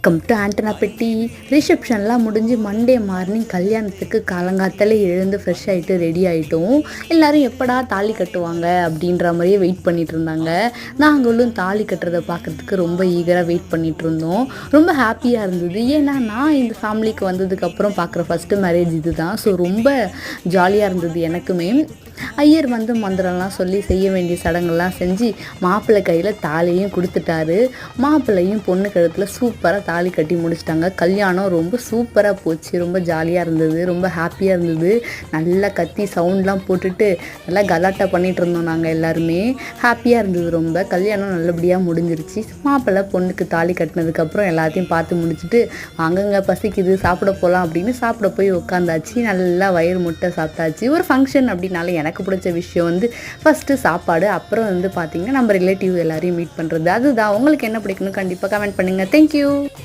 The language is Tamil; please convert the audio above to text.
வெல்கம் டு ஆண்டனா பெட்டி. ரிசப்ஷன்லாம் முடிஞ்சு மண்டே மார்னிங் கல்யாணத்துக்கு காலங்காத்தாலே எழுந்து ஃப்ரெஷ் ஆகிட்டு ரெடி ஆகிட்டோம். எல்லோரும் எப்படா தாலி கட்டுவாங்க அப்படின்ற மாதிரியே வெயிட் பண்ணிகிட்டு இருந்தாங்க. நாங்களும் தாலி கட்டுறதை பார்க்குறதுக்கு ரொம்ப ஈகராக வெயிட் பண்ணிகிட்டு இருந்தோம். ரொம்ப ஹாப்பியாக இருந்தது. ஏன்னா நான் இந்த ஃபேமிலிக்கு வந்ததுக்கப்புறம் பார்க்குற ஃபஸ்ட்டு மேரேஜ் இது தான். ஸோ ரொம்ப ஜாலியாக இருந்தது எனக்குமே. ஐயர் வந்து மந்திரம்லாம் சொல்லி செய்ய வேண்டிய சடங்கெல்லாம் செஞ்சு மாப்பிள்ளை கையில் தாலியும் கொடுத்துட்டாரு. மாப்பிள்ளையும் பொண்ணு கழுத்தில் சூப்பராக தாலி கட்டி முடிச்சிட்டாங்க. கல்யாணம் ரொம்ப சூப்பராக போச்சு. ரொம்ப ஜாலியாக இருந்தது. ரொம்ப ஹாப்பியாக இருந்தது. நல்லா கத்தி சவுண்ட்லாம் போட்டுட்டு நல்லா கலாட்டா பண்ணிகிட்டு இருந்தோம். நாங்கள் எல்லாருமே ஹாப்பியாக இருந்தது. ரொம்ப கல்யாணம் நல்லபடியாக முடிஞ்சிருச்சு. மாப்பிள்ளை பொண்ணுக்கு தாலி கட்டினதுக்கப்புறம் எல்லாத்தையும் பார்த்து முடிச்சுட்டு அங்கங்கே பசிக்குது சாப்பிட போகலாம் அப்படின்னு சாப்பிட போய் உட்காந்தாச்சு. நல்லா வயிறு முட்டை சாப்பிட்டாச்சு. ஒரு ஃபங்க்ஷன் அப்படின்னாலே எனக்கு பிடிச்ச விஷயம் வந்து ஃபஸ்ட்டு சாப்பாடு, அப்புறம் வந்து பார்த்திங்கன்னா நம்ம ரிலேட்டிவ் எல்லாரையும் மீட் பண்ணுறது. அதுதான். உங்களுக்கு என்ன பிடிக்கணும் கண்டிப்பாக கமெண்ட் பண்ணுங்கள். தேங்க்யூ.